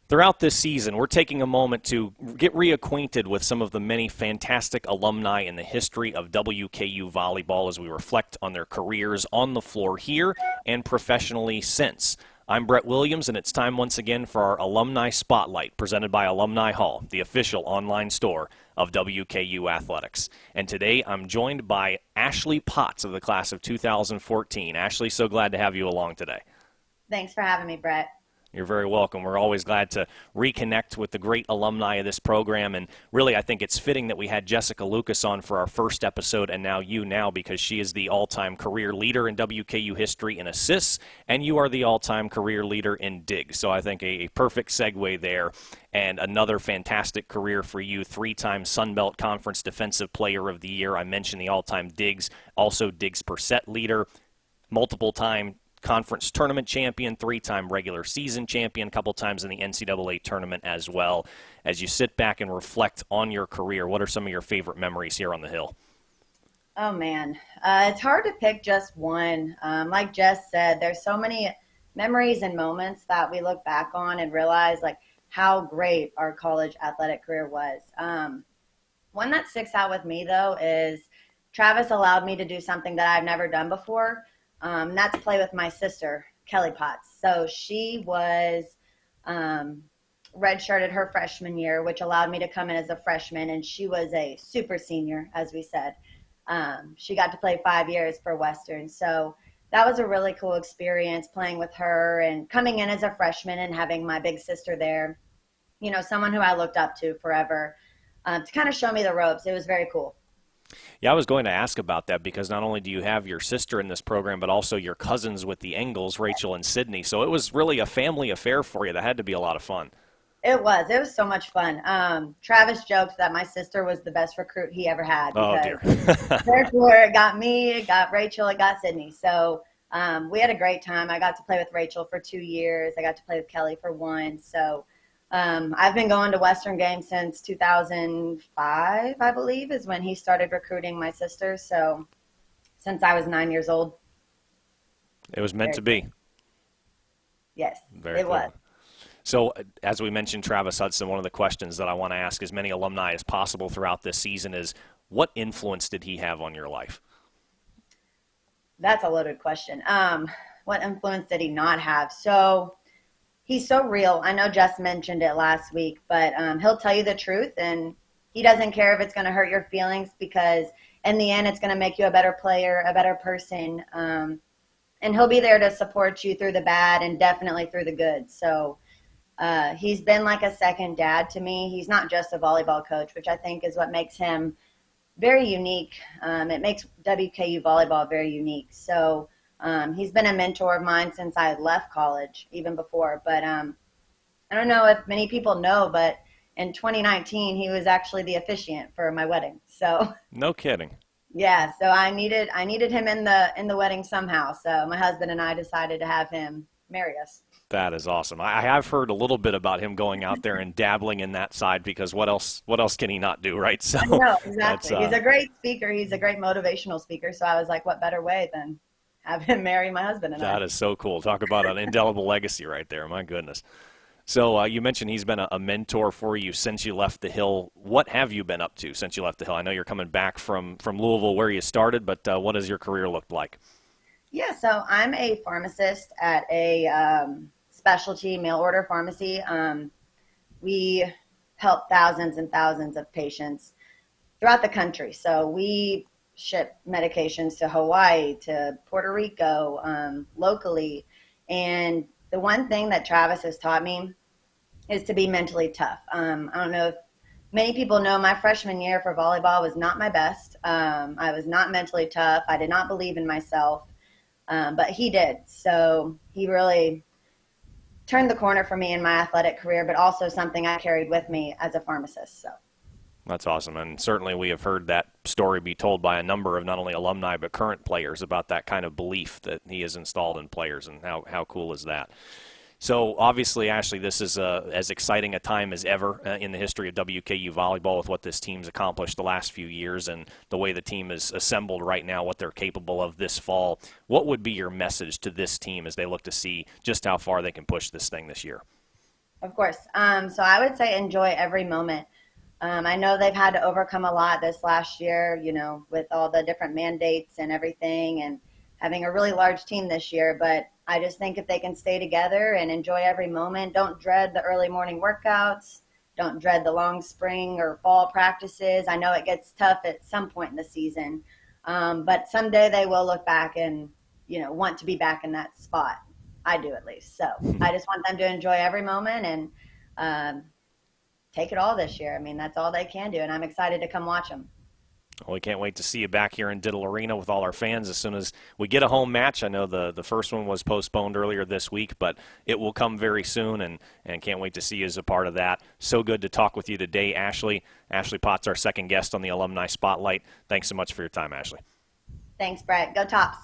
Throughout this season, we're taking a moment to get reacquainted with some of the many fantastic alumni in the history of WKU volleyball as we reflect on their careers on the floor here and professionally since. I'm Brett Williams, and it's time once again for our Alumni Spotlight, presented by Alumni Hall, the official online store of WKU Athletics. And today I'm joined by Ashley Potts of the class of 2014. Ashley, so glad to have you along today. Thanks for having me, Brett. You're very welcome. We're always glad to reconnect with the great alumni of this program, and really I think it's fitting that we had Jessica Lucas on for our first episode and now you because she is the all-time career leader in WKU history in assists, and you are the all-time career leader in digs. So I think a perfect segue there, and another fantastic career for you, three-time Sun Belt Conference Defensive Player of the Year. I mentioned the all-time digs, also digs per set leader, multiple-time conference tournament champion, three-time regular season champion, a couple times in the NCAA tournament as well. As you sit back and reflect on your career, what are some of your favorite memories here on the Hill? Oh, man. It's hard to pick just one. Like Jess said, there's so many memories and moments that we look back on and realize like how great our college athletic career was. One that sticks out with me, though, is Travis allowed me to do something that I've never done before. That's play with my sister, Kelly Potts. So she was redshirted her freshman year, which allowed me to come in as a freshman, and she was a super senior, as we said. She got to play 5 years for Western. So that was a really cool experience playing with her and coming in as a freshman and having my big sister there, you know, someone who I looked up to forever, to kind of show me the ropes. It was very cool. Yeah, I was going to ask about that because not only do you have your sister in this program, but also your cousins with the Engels, Rachel and Sydney. So it was really a family affair for you. That had to be a lot of fun. It was. It was so much fun. Travis joked that my sister was the best recruit he ever had. Oh, dear. Therefore, it got me, it got Rachel, it got Sydney. So we had a great time. I got to play with Rachel for 2 years. I got to play with Kelly for 1. So I've been going to Western games since 2005, I believe, is when he started recruiting my sister. So since I was 9 years old. It was meant to be. Yes, Very it cool. was. So as we mentioned, Travis Hudson, one of the questions that I want to ask as many alumni as possible throughout this season is, what influence did he have on your life? That's a loaded question. What influence did he not have? So he's so real. I know Jess mentioned it last week, but he'll tell you the truth, and he doesn't care if it's going to hurt your feelings because in the end, it's going to make you a better player, a better person, and he'll be there to support you through the bad and definitely through the good. So he's been like a second dad to me. He's not just a volleyball coach, which I think is what makes him very unique. It makes WKU volleyball very unique. So he's been a mentor of mine since I left college, even before. But I don't know if many people know, but in 2019, he was actually the officiant for my wedding. So no kidding. Yeah, so I needed him in the wedding somehow. So my husband and I decided to have him marry us. That is awesome. I have heard a little bit about him going out there and dabbling in that side because what else can he not do, right? So no, exactly. He's a great speaker. He's a great motivational speaker. So I was like, what better way than have him marry my husband and I. That is so cool. Talk about an indelible legacy right there. My goodness. So you mentioned he's been a mentor for you since you left the Hill. What have you been up to since you left the Hill? I know you're coming back from Louisville where you started, but what has your career looked like? Yeah, so I'm a pharmacist at a specialty mail order pharmacy. We help thousands and thousands of patients throughout the country. So we ship medications to Hawaii, to Puerto Rico, locally. And the one thing that Travis has taught me is to be mentally tough. I don't know if many people know my freshman year for volleyball was not my best. I was not mentally tough. I did not believe in myself, but he did. So he really turned the corner for me in my athletic career, but also something I carried with me as a pharmacist. So that's awesome, and certainly we have heard that story be told by a number of not only alumni but current players about that kind of belief that he has installed in players, and how cool is that? So obviously, Ashley, this is as exciting a time as ever in the history of WKU volleyball with what this team's accomplished the last few years and the way the team is assembled right now, what they're capable of this fall. What would be your message to this team as they look to see just how far they can push this thing this year? Of course. So I would say enjoy every moment. I know they've had to overcome a lot this last year, with all the different mandates and everything, and having a really large team this year. But I just think if they can stay together and enjoy every moment, don't dread the early morning workouts, don't dread the long spring or fall practices. I know it gets tough at some point in the season, but someday they will look back and, want to be back in that spot. I do at least. So I just want them to enjoy every moment and take it all this year. I mean, that's all they can do, and I'm excited to come watch them. Well, we can't wait to see you back here in Diddle Arena with all our fans as soon as we get a home match. I know the first one was postponed earlier this week, but it will come very soon, and can't wait to see you as a part of that. So good to talk with you today, Ashley. Ashley Potts, our second guest on the Alumni Spotlight. Thanks so much for your time, Ashley. Thanks, Brett. Go Tops.